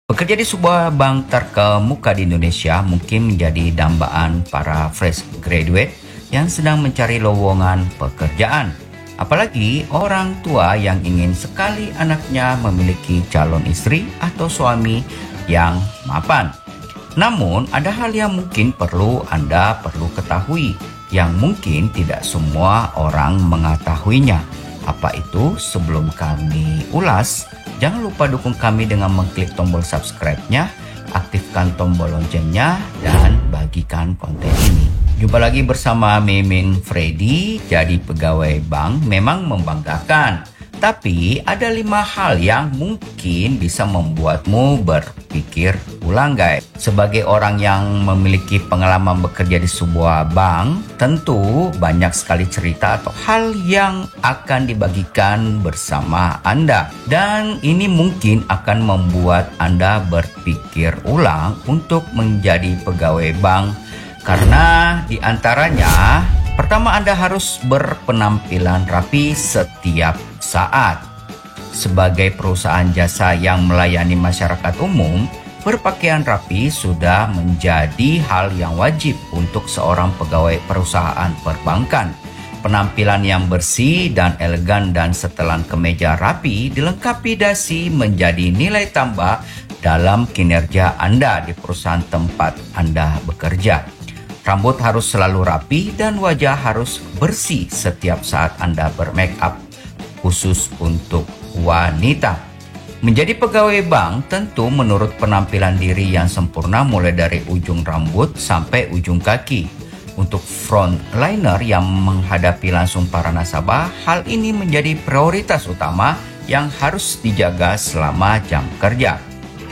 Bekerja di sebuah bank terkemuka di Indonesia mungkin menjadi dambaan para fresh graduate yang sedang mencari lowongan pekerjaan. Apalagi orang tua yang ingin sekali anaknya memiliki calon istri atau suami yang mapan. Namun, ada hal yang mungkin Anda perlu ketahui, yang mungkin tidak semua orang mengetahuinya. Apa itu? Sebelum kami ulas, jangan lupa dukung kami dengan mengklik tombol subscribe-nya, aktifkan tombol loncengnya, dan bagikan konten ini. Jumpa lagi bersama Mimin Freddy. Jadi pegawai bank memang membanggakan. Tapi ada 5 hal yang mungkin bisa membuatmu berpikir ulang, guys. Sebagai orang yang memiliki pengalaman bekerja di sebuah bank, tentu banyak sekali cerita atau hal yang akan dibagikan bersama Anda. Dan ini mungkin akan membuat Anda berpikir ulang untuk menjadi pegawai bank. Karena di antaranya, pertama, Anda harus berpenampilan rapi setiap saat. Sebagai perusahaan jasa yang melayani masyarakat umum, berpakaian rapi sudah menjadi hal yang wajib untuk seorang pegawai perusahaan perbankan. Penampilan yang bersih dan elegan dan setelan kemeja rapi dilengkapi dasi menjadi nilai tambah dalam kinerja Anda di perusahaan tempat Anda bekerja. Rambut harus selalu rapi dan wajah harus bersih setiap saat Anda bermake up, khusus untuk wanita. Menjadi pegawai bank tentu menurut penampilan diri yang sempurna mulai dari ujung rambut sampai ujung kaki. Untuk frontliner yang menghadapi langsung para nasabah, hal ini menjadi prioritas utama yang harus dijaga selama jam kerja.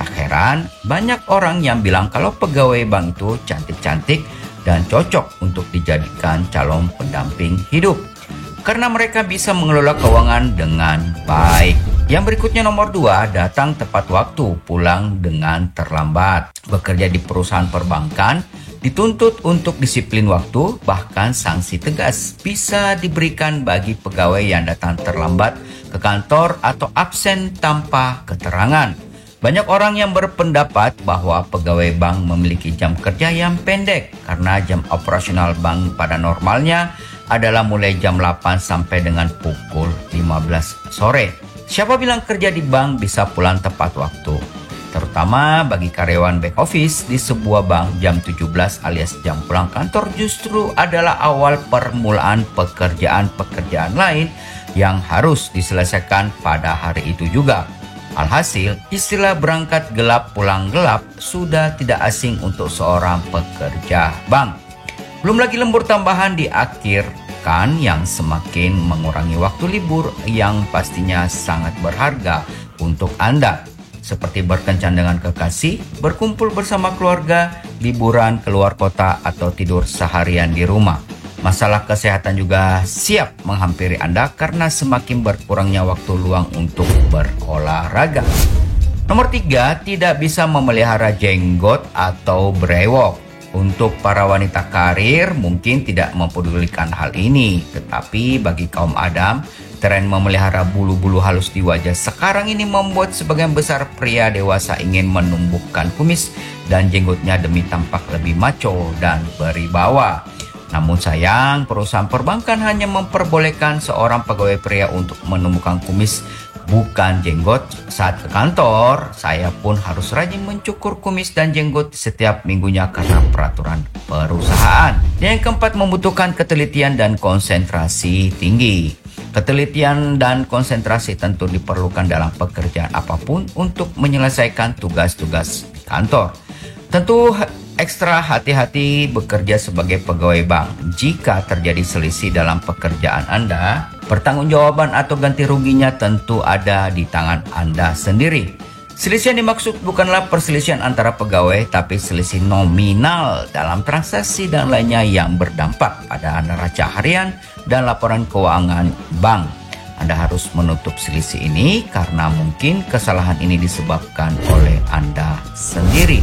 Tak heran, banyak orang yang bilang kalau pegawai bank itu cantik-cantik dan cocok untuk dijadikan calon pendamping hidup karena mereka bisa mengelola keuangan dengan baik. Yang berikutnya, nomor 2, datang tepat waktu, pulang dengan terlambat. Bekerja di perusahaan perbankan dituntut untuk disiplin waktu, bahkan sanksi tegas bisa diberikan bagi pegawai yang datang terlambat ke kantor atau absen tanpa keterangan. Banyak orang yang berpendapat bahwa pegawai bank memiliki jam kerja yang pendek karena jam operasional bank pada normalnya adalah mulai jam 8 sampai dengan pukul 15 sore. Siapa bilang kerja di bank bisa pulang tepat waktu? Terutama bagi karyawan back office di sebuah bank, jam 17 alias jam pulang kantor justru adalah awal permulaan pekerjaan-pekerjaan lain yang harus diselesaikan pada hari itu juga. Alhasil, istilah berangkat gelap pulang gelap sudah tidak asing untuk seorang pekerja bank. Belum lagi lembur tambahan di akhir pekan yang semakin mengurangi waktu libur yang pastinya sangat berharga untuk Anda. Seperti berkencan dengan kekasih, berkumpul bersama keluarga, liburan keluar kota, atau tidur seharian di rumah. Masalah kesehatan juga siap menghampiri Anda karena semakin berkurangnya waktu luang untuk berolahraga. Nomor 3, tidak bisa memelihara jenggot atau brewok. Untuk para wanita karir mungkin tidak mempedulikan hal ini, tetapi bagi kaum Adam, tren memelihara bulu-bulu halus di wajah sekarang ini membuat sebagian besar pria dewasa ingin menumbuhkan kumis dan jenggotnya demi tampak lebih macho dan berwibawa. Namun sayang, perusahaan perbankan hanya memperbolehkan seorang pegawai pria untuk menumbuhkan kumis, bukan jenggot. Saat ke kantor, saya pun harus rajin mencukur kumis dan jenggot setiap minggunya karena peraturan perusahaan. Dan yang keempat, membutuhkan ketelitian dan konsentrasi tinggi. Ketelitian dan konsentrasi tentu diperlukan dalam pekerjaan apapun untuk menyelesaikan tugas-tugas di kantor. Tentu ekstra hati-hati bekerja sebagai pegawai bank. Jika terjadi selisih dalam pekerjaan Anda, pertanggungjawaban atau ganti ruginya tentu ada di tangan Anda sendiri. Selisih yang dimaksud bukanlah perselisihan antara pegawai, tapi selisih nominal dalam transaksi dan lainnya yang berdampak pada neraca harian dan laporan keuangan bank. Anda harus menutup selisih ini karena mungkin kesalahan ini disebabkan oleh Anda sendiri.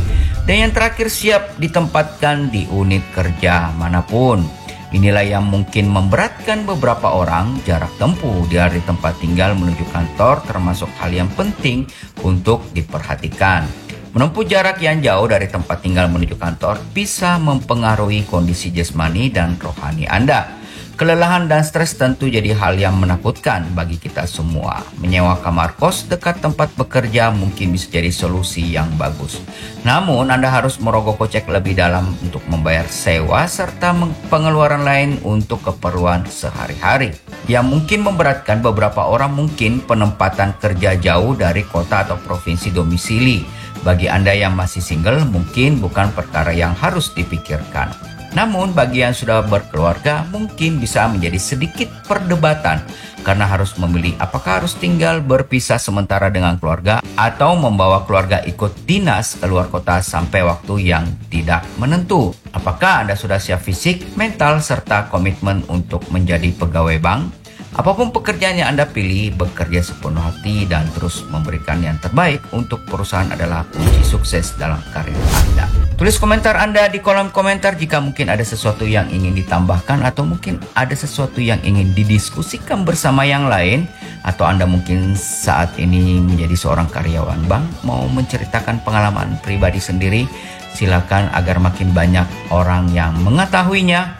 Dan yang terakhir, siap ditempatkan di unit kerja manapun. Inilah yang mungkin memberatkan beberapa orang. Jarak tempuh dari tempat tinggal menuju kantor termasuk hal yang penting untuk diperhatikan. Menempuh jarak yang jauh dari tempat tinggal menuju kantor bisa mempengaruhi kondisi jasmani dan rohani Anda. Kelelahan dan stres tentu jadi hal yang menakutkan bagi kita semua. Menyewa kamar kos dekat tempat bekerja mungkin bisa jadi solusi yang bagus. Namun, Anda harus merogoh kocek lebih dalam untuk membayar sewa serta pengeluaran lain untuk keperluan sehari-hari. Yang mungkin memberatkan beberapa orang mungkin penempatan kerja jauh dari kota atau provinsi domisili. Bagi Anda yang masih single, mungkin bukan perkara yang harus dipikirkan. Namun bagi yang sudah berkeluarga mungkin bisa menjadi sedikit perdebatan karena harus memilih apakah harus tinggal berpisah sementara dengan keluarga atau membawa keluarga ikut dinas keluar kota sampai waktu yang tidak menentu. Apakah Anda sudah siap fisik, mental, serta komitmen untuk menjadi pegawai bank? Apapun pekerjaan yang Anda pilih, bekerja sepenuh hati dan terus memberikan yang terbaik untuk perusahaan adalah kunci sukses dalam karir Anda. Tulis komentar Anda di kolom komentar jika mungkin ada sesuatu yang ingin ditambahkan atau mungkin ada sesuatu yang ingin didiskusikan bersama yang lain, atau Anda mungkin saat ini menjadi seorang karyawan bank mau menceritakan pengalaman pribadi sendiri, silakan agar makin banyak orang yang mengetahuinya.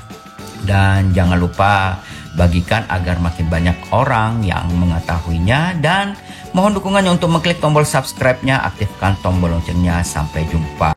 Dan jangan lupa bagikan agar makin banyak orang yang mengetahuinya, dan mohon dukungannya untuk mengklik tombol subscribe-nya, aktifkan tombol loncengnya. Sampai jumpa.